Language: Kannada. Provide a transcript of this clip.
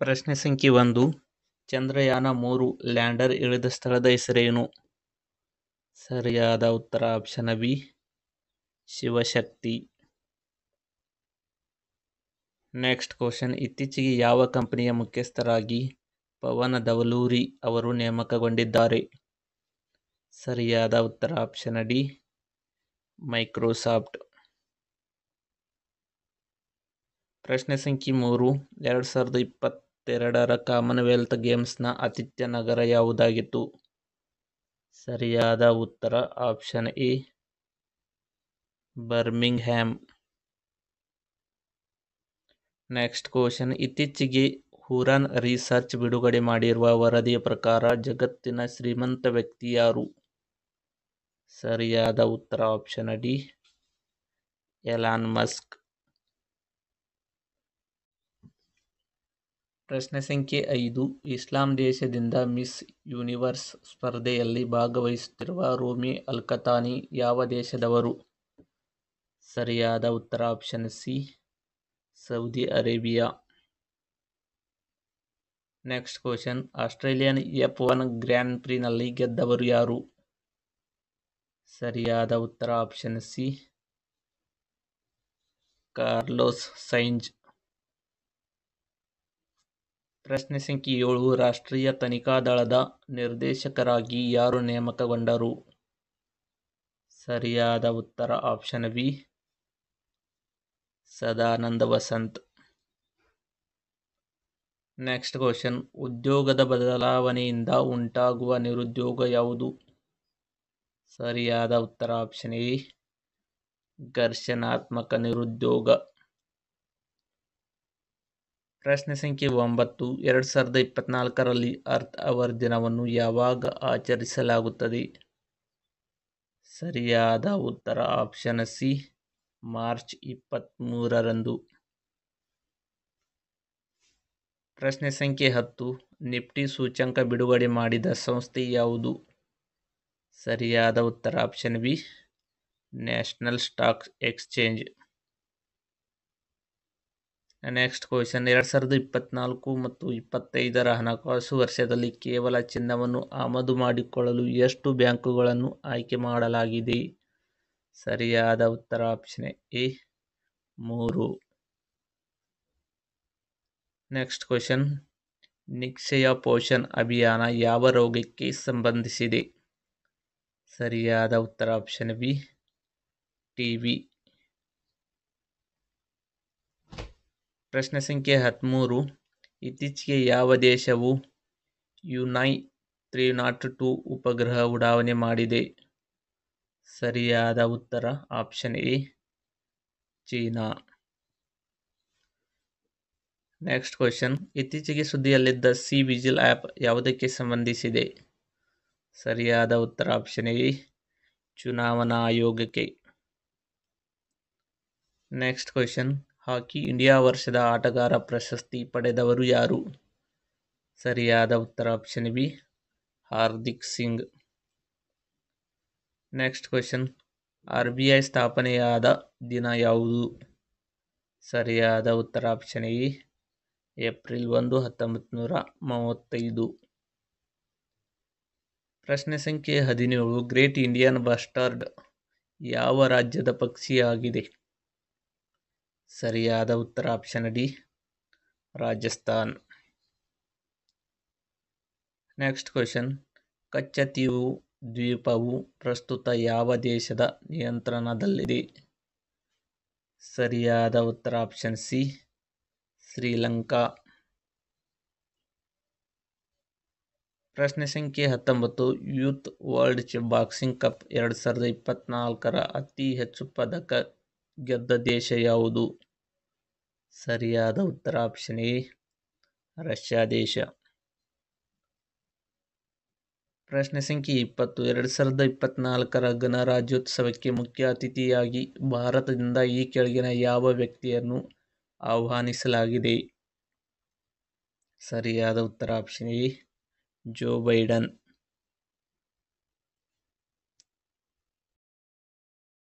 ಪ್ರಶ್ನೆ ಸಂಖ್ಯೆ 1. ಚಂದ್ರಯಾನ-3 ಲ್ಯಾಂಡರ್ ಇಳಿದ ಸ್ಥಳದ ಹೆಸರೇನು? ಸರಿಯಾದ ಉತ್ತರ option B, Shivashakti. Next question. ಇತ್ತೀಚೆಗೆ ಯಾವ ಕಂಪನಿಯ ಮುಖ್ಯಸ್ಥರಾಗಿ ಪವನ್ ದವಲೂರಿ ಅವರು ನೇಮಕಗೊಂಡಿದ್ದಾರೆ? ಸರಿಯಾದ ಉತ್ತರ ಆಪ್ಷನ್ ಡಿ, ಮೈಕ್ರೋಸಾಫ್ಟ್. ಪ್ರಶ್ನೆ ಸಂಖ್ಯೆ 3. 2022ರ ಕಾಮನ್ವೆಲ್ತ್ ಗೇಮ್ಸ್ನ ಆತಿಥ್ಯ ನಗರ ಯಾವುದಾಗಿತ್ತು? ಸರಿಯಾದ ಉತ್ತರ option A, Birmingham. Next question. ಇತ್ತೀಚೆಗೆ ಹುರಾನ್ ರಿಸರ್ಚ್ ಬಿಡುಗಡೆ ಮಾಡಿರುವ ವರದಿಯ ಪ್ರಕಾರ ಜಗತ್ತಿನ ಶ್ರೀಮಂತ ವ್ಯಕ್ತಿ ಯಾರು? ಸರಿಯಾದ ಉತ್ತರ ಆಪ್ಷನ್ ಡಿ, ಎಲಾನ್ ಮಸ್ಕ್. ಪ್ರಶ್ನೆ ಸಂಖ್ಯೆ 5. ಇಸ್ಲಾಂ ದೇಶದಿಂದ ಮಿಸ್ ಯೂನಿವರ್ಸ್ ಸ್ಪರ್ಧೆಯಲ್ಲಿ ಭಾಗವಹಿಸುತ್ತಿರುವ ರೂಮಿ ಅಲ್ಕತಾನಿ ಯಾವ ದೇಶದವರು? ಸರಿಯಾದ ಉತ್ತರ option C, Saudi Arabia. Next question. Australian F1 grand ಪ್ರಿನಲ್ಲಿ ಗೆದ್ದವರು ಯಾರು? ಸರಿಯಾದ ಉತ್ತರ ಆಪ್ಷನ್ ಸಿ, ಕಾರ್ಲೋಸ್ ಸೈನ್ಜ್. ಪ್ರಶ್ನೆ ಸಂಖ್ಯೆ 7. ರಾಷ್ಟ್ರೀಯ ತನಿಖಾ ದಳದ ನಿರ್ದೇಶಕರಾಗಿ ಯಾರು ನೇಮಕಗೊಂಡರು? ಸರಿಯಾದ ಉತ್ತರ option B, Sadanand Vasant. Next question. ಉದ್ಯೋಗದ ಬದಲಾವಣೆಯಿಂದ ಉಂಟಾಗುವ ನಿರುದ್ಯೋಗ ಯಾವುದು? ಸರಿಯಾದ ಉತ್ತರ ಆಪ್ಷನ್ ಎ, ಘರ್ಷಣಾತ್ಮಕ ನಿರುದ್ಯೋಗ. ಪ್ರಶ್ನೆ ಸಂಖ್ಯೆ 9. 2024ರಲ್ಲಿ ಅರ್ತ್ ಅವರ್ ದಿನವನ್ನು ಯಾವಾಗ ಆಚರಿಸಲಾಗುತ್ತದೆ? ಸರಿಯಾದ ಉತ್ತರ ಆಪ್ಷನ್ ಸಿ, ಮಾರ್ಚ್ 23ರಂದು. ಪ್ರಶ್ನೆ ಸಂಖ್ಯೆ 10. ನಿಫ್ಟಿ ಸೂಚ್ಯಂಕ ಬಿಡುಗಡೆ ಮಾಡಿದ ಸಂಸ್ಥೆ ಯಾವುದು? ಸರಿಯಾದ ಉತ್ತರ option B, national stock exchange. Next question. 2024 ಮತ್ತು 2025ರ ಹಣಕಾಸು ವರ್ಷದಲ್ಲಿ ಕೇವಲ ಚಿನ್ನವನ್ನು ಆಮದು ಮಾಡಿಕೊಳ್ಳಲು ಎಷ್ಟು ಬ್ಯಾಂಕುಗಳನ್ನು ಆಯ್ಕೆ ಮಾಡಲಾಗಿದೆ? ಸರಿಯಾದ ಉತ್ತರ option A, 3. Next question. Nikshay Poshan Abhiyan ಯಾವ ರೋಗಕ್ಕೆ ಸಂಬಂಧಿಸಿದೆ? ಸರಿಯಾದ ಉತ್ತರ ಆಪ್ಷನ್ ಬಿ, ಟಿಬಿ. ಪ್ರಶ್ನೆ ಸಂಖ್ಯೆ 13. ಇತ್ತೀಚೆಗೆ ಯಾವ ದೇಶವು ಯುನೈ 302 ಉಪಗ್ರಹ ಉಡಾವಣೆ ಮಾಡಿದೆ? ಸರಿಯಾದ ಉತ್ತರ option A, China. Next question. ಇತ್ತೀಚೆಗೆ ಸುದ್ದಿಯಲ್ಲಿದ್ದ ಸಿ ವಿಜಿಲ್ ಆ್ಯಪ್ ಯಾವುದಕ್ಕೆ ಸಂಬಂಧಿಸಿದೆ? ಸರಿಯಾದ ಉತ್ತರ ಆಪ್ಷನ್ ಎ, ಚುನಾವಣಾ ಆಯೋಗಕ್ಕೆ. Next question. ಹಾಕಿ ಇಂಡಿಯಾ ವರ್ಷದ ಆಟಗಾರ ಪ್ರಶಸ್ತಿ ಪಡೆದವರು ಯಾರು? ಸರಿಯಾದ ಉತ್ತರ option B, Hardik Singh. Next question. RBI ಸ್ಥಾಪನೆಯಾದ ದಿನ ಯಾವುದು? ಸರಿಯಾದ ಉತ್ತರ ಆಪ್ಷನ್ ಎ, ಏಪ್ರಿಲ್ 1, 1935. ಪ್ರಶ್ನೆ ಸಂಖ್ಯೆ 17. ಗ್ರೇಟ್ ಇಂಡಿಯನ್ ಬಸ್ಟರ್ಡ್ ಯಾವ ರಾಜ್ಯದ ಪಕ್ಷಿಯಾಗಿದೆ? ಸರಿಯಾದ ಉತ್ತರ option D, Rajasthan. Next question. Katchatheevu ದ್ವೀಪವು ಪ್ರಸ್ತುತ ಯಾವ ದೇಶದ ನಿಯಂತ್ರಣದಲ್ಲಿದೆ? ಸರಿಯಾದ ಉತ್ತರ ಆಪ್ಷನ್ ಸಿ, ಶ್ರೀಲಂಕಾ. ಪ್ರಶ್ನೆ ಸಂಖ್ಯೆ 19. ಯೂತ್ ವರ್ಲ್ಡ್ ಬಾಕ್ಸಿಂಗ್ ಕಪ್ 2024ರ ಅತಿ ಹೆಚ್ಚು ಪದಕ ಗೆದ್ದ ದೇಶ ಯಾವುದು? ಸರಿಯಾದ ಉತ್ತರ ಆಪ್ಷನ್ ಎ, ರಷ್ಯಾ ದೇಶ. ಪ್ರಶ್ನೆ ಸಂಖ್ಯೆ 20. 2024ರ ಗಣರಾಜ್ಯೋತ್ಸವಕ್ಕೆ ಮುಖ್ಯ ಅತಿಥಿಯಾಗಿ ಭಾರತದಿಂದ ಈ ಕೆಳಗಿನ ಯಾವ ವ್ಯಕ್ತಿಯನ್ನು ಆಹ್ವಾನಿಸಲಾಗಿದೆ? ಸರಿಯಾದ ಉತ್ತರ ಆಪ್ಷನ್ ಎ, ಜೋ ಬೈಡನ್.